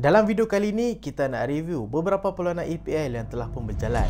Dalam video kali ini, kita nak review beberapa peluang EPL yang telah pun berjalan.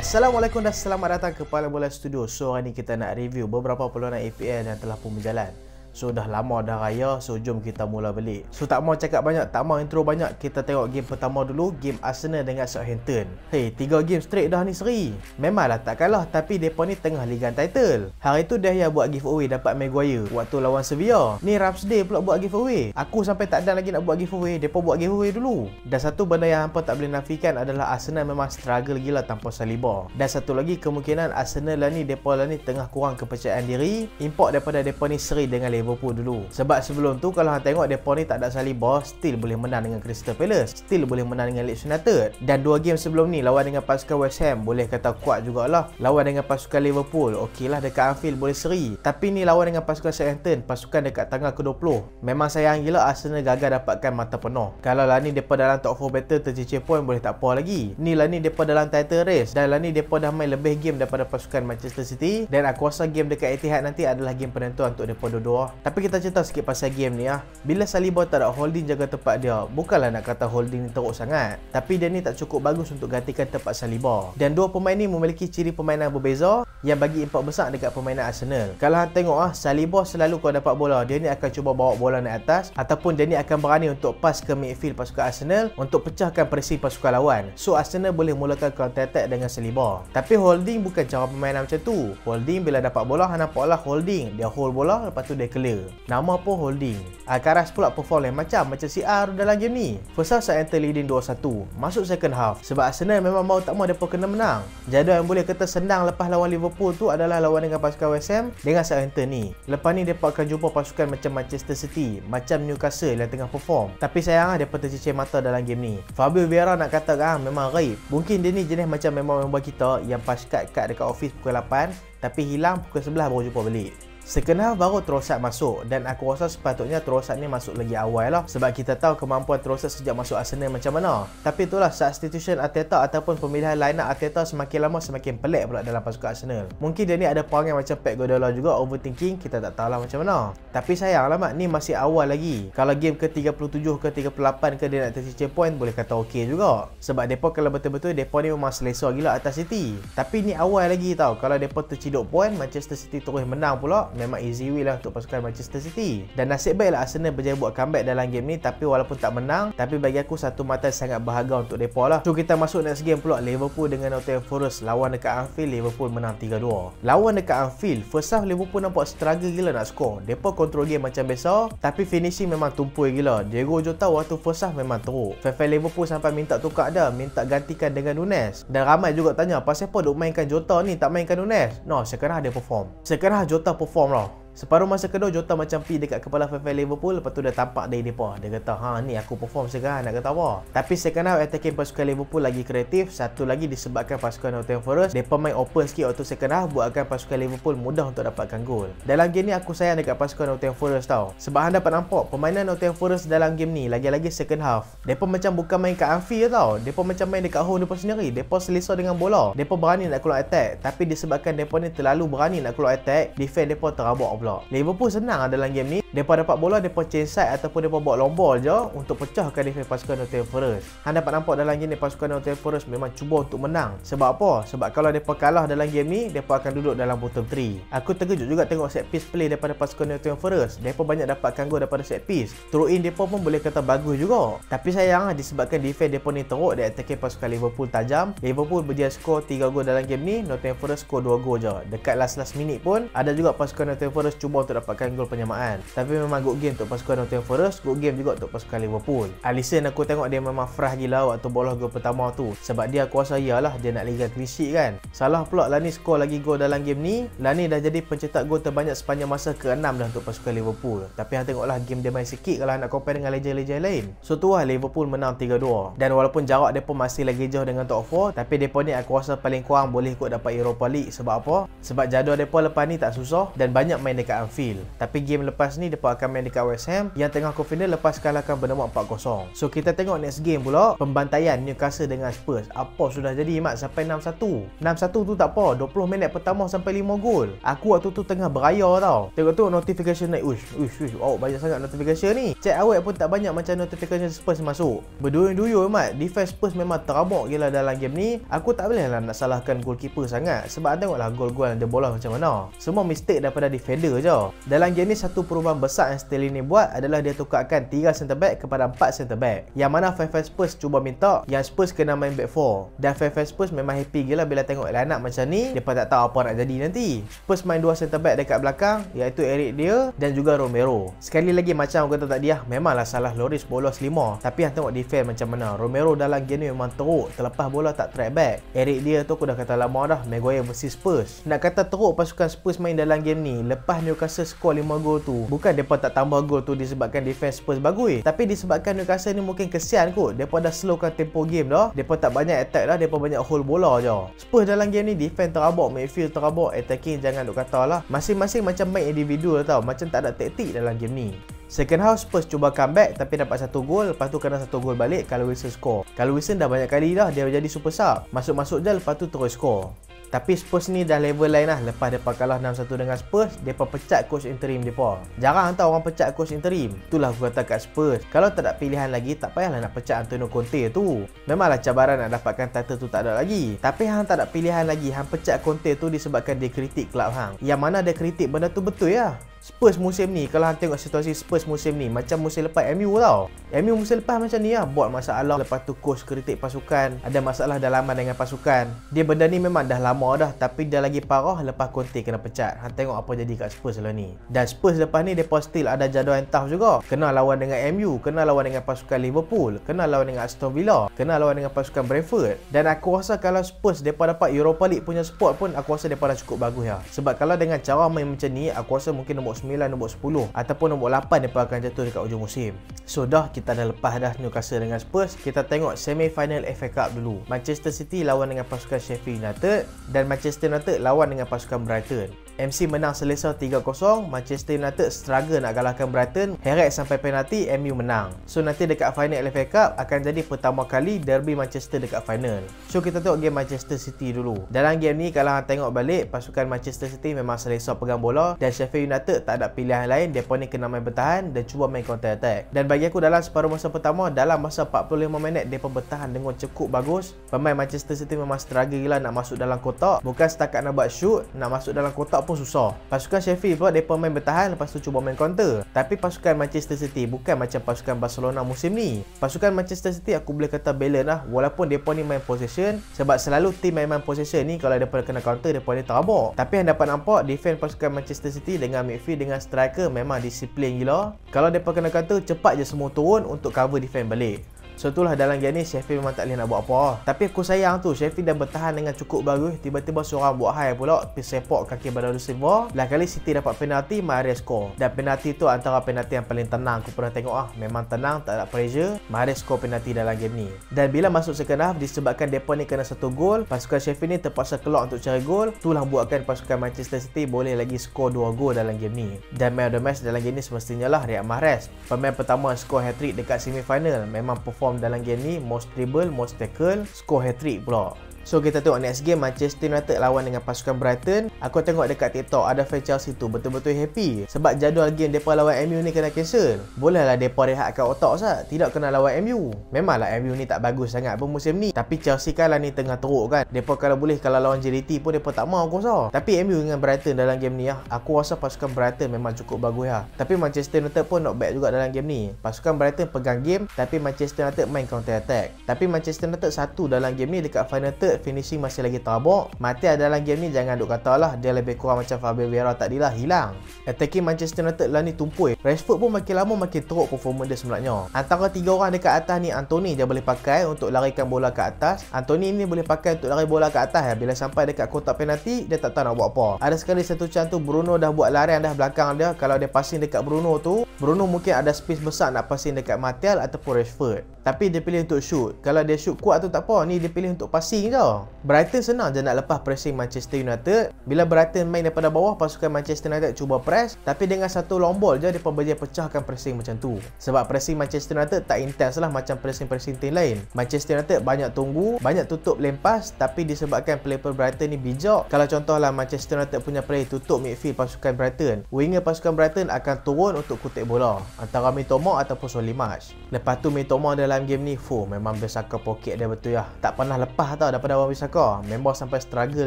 Assalamualaikum dan selamat datang ke Pala Bola Studio. So, hari ni kita nak review beberapa peluang EPL yang telah pun berjalan. So, dah lama dah raya, so jom kita mula balik. So, tak mau cakap banyak, tak mau intro banyak, kita tengok game pertama dulu, game Arsenal dengan Southampton. Hey, 3 game straight dah ni seri. Memanglah tak kalah, tapi mereka ni tengah ligan title. Hari tu Dahlia buat giveaway dapat Maguire waktu lawan Sevilla. Ni Ramsdale pula buat giveaway. Aku sampai tak ada lagi nak buat giveaway, mereka buat giveaway dulu. Dan satu benda yang hampa tak boleh nafikan adalah Arsenal memang struggle gila tanpa Saliba. Dan satu lagi, kemungkinan Arsenal lah ni, mereka lah ni tengah kurang kepercayaan diri. Import daripada mereka ni seri dengan Liverpool dulu. Sebab sebelum tu kalau hang tengok depa ni tak ada Saliba, still boleh menang dengan Crystal Palace, still boleh menang dengan Leeds United. Dan 2 game sebelum ni lawan dengan pasukan West Ham boleh kata kuat jugalah. Lawan dengan pasukan Liverpool, okeylah dekat Anfield boleh seri. Tapi ni lawan dengan pasukan Southampton, pasukan dekat tangga ke-20. Memang sayang gila Arsenal gagal dapatkan mata penuh. Kalau lah ni depa dalam top 4 battle tercicir point boleh tak apa lagi. Ni lah ni depa dalam title race, dan lah ni depa dah main lebih game daripada pasukan Manchester City. Dan aku rasa game dekat Etihad nanti adalah game penentuan untuk depa dua-dua. Tapi kita cerita sikit pasal game ni ah. Bila Saliba tak ada Holding jaga tempat dia, bukanlah nak kata Holding ni teruk sangat, tapi dia ni tak cukup bagus untuk gantikan tempat Saliba. Dan dua pemain ni memiliki ciri permainan berbeza yang bagi impak besar dekat permainan Arsenal. Kalau hang tengok ah, Saliba selalu kalau dapat bola, dia ni akan cuba bawa bola naik atas, ataupun dia ni akan berani untuk pass ke midfield pasukan Arsenal untuk pecahkan presi pasukan lawan. So Arsenal boleh mulakan counter attack dengan Saliba. Tapi Holding bukan cara permainan macam tu. Holding bila dapat bola, hang nampaklah Holding dia hold bola, lepas tu dia clear. Nama pun Holding. Alcaraz pula perform lain macam CR dalam game ni. First half Southampton leading 2-1. Masuk second half, sebab Arsenal memang mau tak mau mereka kena menang. Jadual yang boleh kata senang lepas lawan Liverpool tu adalah lawan dengan pasukan West Ham dengan Southampton ni. Lepas ni mereka akan jumpa pasukan macam Manchester City, macam Newcastle yang tengah perform. Tapi sayang mereka tercicir mata dalam game ni. Fabio Vieira nak kata memang raib. Mungkin dia ni jenis macam member-member kita yang pas kad dekat office pukul 8, tapi hilang pukul 11 baru jumpa balik. Second half baru Trossard masuk, dan aku rasa sepatutnya Trossard ni masuk lagi awal lah, sebab kita tahu kemampuan Trossard sejak masuk Arsenal macam mana. Tapi itulah substitution Arteta ataupun pemilihan line up Arteta semakin lama semakin pelik pula dalam pasukan Arsenal. Mungkin dia ni ada perangai macam Pep Guardiola juga, overthinking, kita tak tahulah macam mana. Tapi sayang lah mak, ni masih awal lagi. Kalau game ke 37 ke 38 ke dia nak tercicir point, boleh kata okey juga. Sebab depa kalau betul-betul depa ni memang selesa gila atas City. Tapi ni awal lagi tau. Kalau depa terciduk point, Manchester City terus menang pula, memang easy win lah untuk pasukan Manchester City. Dan nasib baiklah Arsenal berjaya buat comeback dalam game ni. Tapi walaupun tak menang, tapi bagi aku satu mata sangat berharga untuk mereka lah. So kita masuk next game pula, Liverpool dengan Nottingham Forest. Lawan dekat Anfield, Liverpool menang 3-2. Lawan dekat Anfield, first half Liverpool nampak struggle gila nak score. Mereka control game macam biasa, tapi finishing memang tumpul gila. Diego Jota waktu first half memang teruk. Fan Liverpool sampai minta tukar dah, minta gantikan dengan Nunes. Dan ramai juga tanya, pasal apa duk mainkan Jota ni, tak mainkan Nunes? No, sekarang dia perform. Sekarang Jota perform lah. Separuh masa kedua Jota macam pi dekat kepala fan Liverpool, lepas tu dia tampak dari depa. Dia kata, ni aku perform sekarang, nak kata apa. Tapi second half attacking pasukan Liverpool lagi kreatif. Satu lagi disebabkan pasukan Nottingham Forest, depa main open sikit waktu second half, buatkan pasukan Liverpool mudah untuk dapatkan gol. Dalam game ni aku sayang dekat pasukan Nottingham Forest tau. Sebab anda dapat nampak permainan Nottingham Forest dalam game ni, lagi-lagi second half, depa macam bukan main kat Anfield tau. Depa macam main dekat home depa sendiri. Depa selesa dengan bola. Depa berani nak keluar attack, tapi disebabkan depa ni terlalu berani nak keluar attack, defend depa terabak pula. Liverpool senang dalam game ni. Depa dapat bola, depa change side ataupun depa bawa long ball je untuk pecahkan defense pasukan Nottingham Forest. Anda dapat nampak dalam game ni pasukan Nottingham Forest memang cuba untuk menang. Sebab apa? Sebab kalau depa kalah dalam game ni, depa akan duduk dalam bottom 3. Aku terkejut juga tengok set piece play daripada pasukan Nottingham Forest. Depa banyak dapatkan gol daripada set piece. Throw in depa pun boleh kata bagus juga. Tapi sayang disebabkan defense depa ni teruk, dia attacking pasukan Liverpool tajam. Liverpool berjaya skor 3 gol dalam game ni, Nottingham Forest skor 2 gol je. Dekat last minute pun ada juga pasukan Nottingham Forest cuba untuk dapatkan gol penyamaan. Tapi memang good game untuk pasukan Nottingham Forest, good game juga untuk pasukan Liverpool. Alisson aku tengok dia memang fresh gila waktu bola gol pertama tu. Sebab dia aku rasa iyalah dia nak liga clean sheet kan. Salah pula Lani skor lagi gol dalam game ni. Lani dah jadi pencetak gol terbanyak sepanjang masa ke-6 dah untuk pasukan Liverpool. Tapi hang tengoklah game dia main sikit kalau nak compare dengan legend-legend lain. So tu lah Liverpool menang 3-2. Dan walaupun jarak depa masih lagi jauh dengan top 4, tapi depa ni aku rasa paling kurang boleh ikut dapat Europa League. Sebab apa? Sebab jadual depa lepas ni tak susah dan banyak main dekat Anfield. Tapi game lepas ni ni depa akan main dekat West Ham yang tengah confident lepas kalahkan Bournemouth 4-0. So kita tengok next game pula, pembantaian Newcastle dengan Spurs. Apa sudah jadi Mat sampai 6-1. 6-1 tu tak apa, 20 minit pertama sampai 5 gol. Aku waktu tu tengah beraya tau. Tengok notification naik. Uish, banyak sangat notification ni. Cek awet pun tak banyak macam notification Spurs masuk. Berduyun-duyun Mat. Defense Spurs memang terabak gila dalam game ni. Aku tak boleh lah nak salahkan goalkeeper sangat sebab tengoklah gol-gol yang dia bola macam mana. Semua mistake daripada defender je. Dalam game ni satu perubahan besar yang Sterling ni buat adalah dia tukarkan 3 centre back kepada 4 centre back. Yang mana fan Spurs cuba minta yang Spurs kena main back 4. Dan fan Spurs memang happy gila bila tengok line up macam ni. Depa tak tahu apa nak jadi nanti. Spurs main 2 centre back dekat belakang iaitu Eric Dier dan juga Romero. Sekali lagi macam aku kata tadi memanglah salah Lloris bolos 5. Tapi yang tengok defend macam mana. Romero dalam game ni memang teruk, terlepas bola tak track back. Eric Dier tu aku dah kata lama dah, Maguire versus Spurs. Nak kata teruk pasukan Spurs main dalam game ni lepas Newcastle skor 5 gol tu. Bukan depa tak tambah gol tu disebabkan defense Spurs bagus, tapi disebabkan Newcastle ni mungkin kesian kot. Depa dah slowkan tempo game dah. Depa tak banyak attack dah, depa banyak hold bola je. Spurs dalam game ni defense terabak, midfield terabak, attacking jangan duk kata lah. Masing-masing macam main individual tau, macam tak ada taktik dalam game ni. Second half Spurs cuba comeback tapi dapat 1 gol, lepas tu kena 1 gol balik kalau Wilson score. Kalau Wilson dah banyak kali dah dia jadi super sub. Masuk-masuk je lepas tu terus score. Tapi Spurs ni dah level lain lah. Lepas mereka kalah 6-1 dengan Spurs, mereka pecat coach interim mereka. Jarang tau orang pecat coach interim. Itulah aku kata kat Spurs, kalau tak ada pilihan lagi, tak payahlah nak pecat Antonio Conte tu. Memanglah cabaran nak dapatkan title tu tak ada lagi, tapi hang tak ada pilihan lagi. Hang pecat Conte tu disebabkan dia kritik kelab hang. Yang mana dia kritik benda tu betul ya. Spurs musim ni, kalau hang tengok situasi Spurs musim ni macam musim lepas MU tau. MU musim lepas macam ni lah, buat masalah, lepas tu coach kritik pasukan, ada masalah dalaman dengan pasukan. Dia benda ni memang dah lama dah, tapi dah lagi parah lepas Conte kena pecat. Hang tengok apa jadi kat Spurs lah ni. Dan Spurs lepas ni depa still ada jadual yang tough juga. Kena lawan dengan MU, kena lawan dengan pasukan Liverpool, kena lawan dengan Aston Villa, kena lawan dengan pasukan Brentford. Dan aku rasa kalau Spurs depa dapat Europa League punya spot pun, aku rasa depa dah cukup bagus ya. Sebab kalau dengan cara main macam ni, aku rasa mungkin nombor 9, nombor 10 ataupun nombor 8 mereka akan jatuh dekat hujung musim. So dah, kita dah lepas dah Newcastle dengan Spurs. Kita tengok semi final FA Cup dulu. Manchester City lawan dengan pasukan Sheffield United dan Manchester United lawan dengan pasukan Brighton. MC menang selesa 3-0, Manchester United struggle nak galahkan Brighton, heret sampai penalti, MU menang. So nanti dekat final FA Cup akan jadi pertama kali derby Manchester dekat final. So kita tengok game Manchester City dulu. Dalam game ni kalau hang tengok balik, pasukan Manchester City memang selesa pegang bola dan Sheffield United tak ada pilihan lain, depa ni kena main bertahan dan cuba main counter attack. Dan bagi aku dalam separuh masa pertama, dalam masa 45 minit depa bertahan dengan cukup bagus. Pemain Manchester City memang struggle gila nak masuk dalam kotak, bukan setakat nak buat shoot, nak masuk dalam kotak pun susah. Pasukan Sheffield pula depa main bertahan, lepas tu cuba main counter. Tapi pasukan Manchester City bukan macam pasukan Barcelona musim ni. Pasukan Manchester City aku boleh kata balance lah, walaupun depa ni main possession, sebab selalu tim main possession ni kalau depa kena counter depa ni terabak. Tapi yang dapat nampak defense pasukan Manchester City dengan midfield dengan striker memang disiplin gila. Kalau depa kena counter, cepat je semua turun untuk cover defense balik. So itulah dalam game ni Sheffield memang tak boleh nak buat apa. Tapi aku sayang tu Sheffield dah bertahan dengan cukup bagus. Tiba-tiba seorang buat high pula, sepak kaki Bernardo Silva. Lah kali City dapat penalti, Mahrez score. Dan penalti tu antara penalti yang paling tenang aku pernah tengok ah. Memang tenang, tak ada pressure. Mahrez score penalti dalam game ni. Dan bila masuk second half, disebabkan depa ni kena 1 gol, pasukan Sheffield ni terpaksa keluar untuk cari gol. Itulah buatkan pasukan Manchester City boleh lagi skor 2 gol dalam game ni. Dan man of the match dalam game ni semestinya lah Riyad Mahrez. Pemain pertama skor hat-trick dekat semi final. Memang perform dalam game ni, most dribble, most tackle, score hat-trick pula. So kita tengok next game Manchester United lawan dengan pasukan Brighton. Aku tengok dekat TikTok ada fan Chelsea tu betul-betul happy sebab jadual game depa lawan MU ni kena cancel. Bolehlah depa rehatkan otak sat, tidak kena lawan MU. Memanglah MU ni tak bagus sangat pun musim ni, tapi Chelsea kan lah ni tengah teruk kan. Depa kalau boleh kalau lawan JDT pun depa tak mau aku rasa. Tapi MU dengan Brighton dalam game ni aku rasa pasukan Brighton memang cukup bagus lah. Tapi Manchester United pun not bad juga dalam game ni. Pasukan Brighton pegang game tapi Manchester United main counter attack. Tapi Manchester United satu dalam game ni dekat final third, finishing masih lagi terabak. Mati dalam game ni jangan duk kata lah dia lebih kurang macam Fabio Vieira tadilah, hilang. Attacking Manchester United lah ni tumpul. Rashford pun makin lama makin teruk performance dia sebenarnya. Antara 3 orang dekat atas ni, Anthony dia boleh pakai untuk larikan bola ke atas. Anthony ni boleh pakai untuk lari bola ke atas ya. Bila sampai dekat kotak penalti dia tak tahu nak buat apa. Ada sekali satu chance tu Bruno dah buat larian dah belakang dia. Kalau dia passing dekat Bruno tu, Bruno mungkin ada space besar nak passing dekat Martial ataupun Rashford. tapi dia pilih untuk shoot. Kalau dia shoot kuat tu tak apa, ni dia pilih untuk passing je. Brighton senang je nak lepas pressing Manchester United. Bila Brighton main daripada bawah, pasukan Manchester United cuba press, tapi dengan satu long ball je mereka boleh pecahkan pressing macam tu. Sebab pressing Manchester United tak intense lah macam pressing-pressing tim lain. Manchester United banyak tunggu, banyak tutup lempas, tapi disebabkan player Brighton ni bijak. Kalau contohlah Manchester United punya player tutup midfield pasukan Brighton, winger pasukan Brighton akan turun untuk kutip bola antara Mitoma ataupun Solly March. Lepas tu Mitoma dalam game ni memang Bissaka poket dia betul ya. Tak pernah lepas tau daripada Wan Bissaka. Member sampai struggle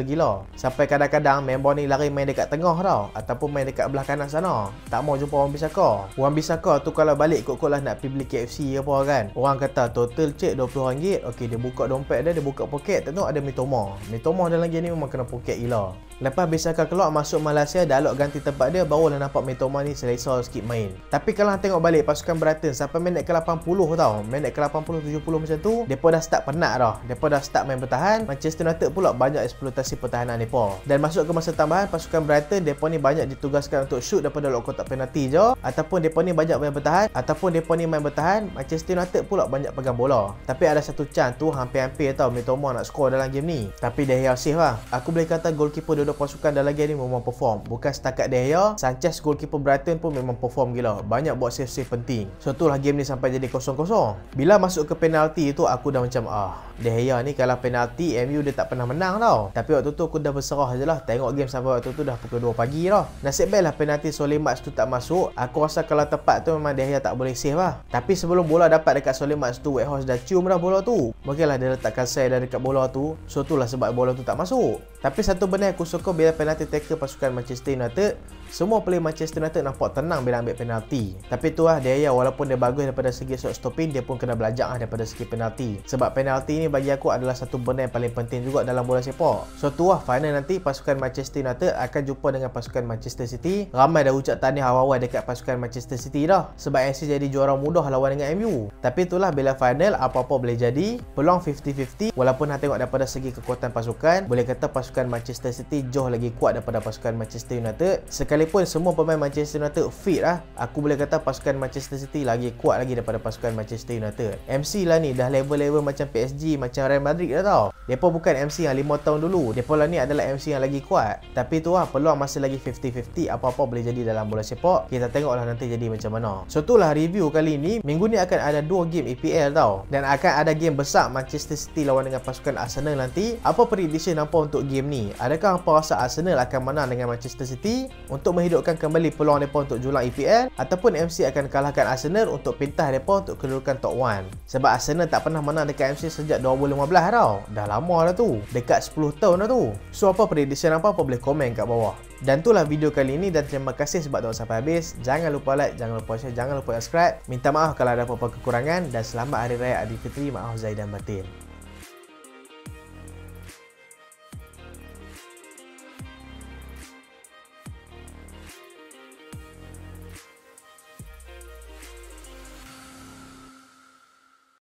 gila. Sampai kadang-kadang member ni lari main dekat tengah tau, ataupun main dekat belah kanan sana. Tak mau jumpa Wan Bissaka. Wan Bissaka tu kalau balik ikut-ikut lah nak pergi beli KFC apa kan. Orang kata total cek RM20. Okey, dia buka dompet dia buka poket, tengok ada Mitoma. Mitoma dalam game ni memang kena poket gila. Lepas Bissaka keluar masuk Malaysia, dialog ganti tempat dia, barulah nampak Mitoma ni selesa sikit main. Tapi kalau tengok balik pasukan Brighton sampai minit ke 80 tau, minit ke 80-70 macam tu, mereka dah start penat dah. Mereka dah start main bertahan. Manchester United pula banyak eksploitasi pertahanan mereka. Dan masuk ke masa tambahan, pasukan Brighton mereka ni banyak ditugaskan untuk shoot daripada luar kotak penalti je, ataupun mereka ni banyak main bertahan, ataupun mereka ni main bertahan. Manchester United pula banyak pegang bola. Tapi ada satu chance tu hampir-hampir tau Mitoma nak score dalam game ni. Tapi De Gea save lah. Aku boleh kata goalkeeper dua pasukan dalam game ni memang perform. Bukan setakat De Gea, Sanchez goalkeeper Brighton pun memang perform gila. Banyak buat save-save penting. So itulah game ni sampai jadi 0-0. Bila masuk ke penalti tu aku dah macam De Gea ni kalau penalti MU dia tak pernah menang tau. Tapi waktu tu aku dah berserah je lah. Tengok game sampai waktu tu dah pukul 2 pagi dah. Nasib baik lah penalti Solly March tu tak masuk. Aku rasa kalau tepat tu memang De Gea tak boleh save lah. Tapi sebelum bola dapat dekat Solly March tu, Weghorst dah cium dah bola tu. Mungkinlah dia letakkan side dah dekat bola tu. So itulah sebab bola tu tak masuk. Tapi satu benda yang aku suka bila penalti tackle pasukan Manchester United, semua player Manchester United nampak tenang bila ambil penalti. Tapi tu lah De Gea, walaupun dia bagus daripada segi shot stopping, dia pun kena belajar daripada segi penalti. Sebab penalti ni bagi aku adalah satu benda yang paling penting juga dalam bola sepak. So tu lah final nanti pasukan Manchester United akan jumpa dengan pasukan Manchester City. Ramai dah ucap tahniah awal-awal dekat pasukan Manchester City dah, sebab MC jadi juara mudah lawan dengan MU. Tapi itulah bila final apa-apa boleh jadi. Peluang 50-50. Walaupun tengok daripada segi kekuatan pasukan, boleh kata pasukan Manchester City jauh lagi kuat daripada pasukan Manchester United. Sekalipun semua pemain Manchester United fit lah, aku boleh kata pasukan Manchester City lagi kuat lagi daripada pasukan Manchester United. MC lah ni dah level-level macam PSG, macam Real Madrid dah tau. Mereka bukan MC yang 5 tahun dulu. Mereka lah ni adalah MC yang lagi kuat. Tapi tu lah, peluang masih lagi 50-50. Apa-apa boleh jadi dalam bola sepak. Kita tengoklah nanti jadi macam mana. So itulah review kali ni. Minggu ni akan ada 2 game EPL tau. Dan akan ada game besar Manchester City lawan dengan pasukan Arsenal nanti. Apa prediction hampa untuk game ni? Adakah hampa rasa Arsenal akan menang dengan Manchester City untuk menghidupkan kembali peluang mereka untuk julang EPL, ataupun MC akan kalahkan Arsenal untuk pintas mereka untuk kedudukan top 1? Sebab Arsenal tak pernah menang dekat MC sejak 2015 tau. Dah lama dah tu. Dekat 10 tahun dah tu. So apa prediction apa boleh komen kat bawah. Dan itulah video kali ini, dan terima kasih sebab tengok sampai habis. Jangan lupa like, jangan lupa share, jangan lupa subscribe. Minta maaf kalau ada apa-apa kekurangan, dan selamat Hari Raya Aidilfitri. Maaf zahir dan batin.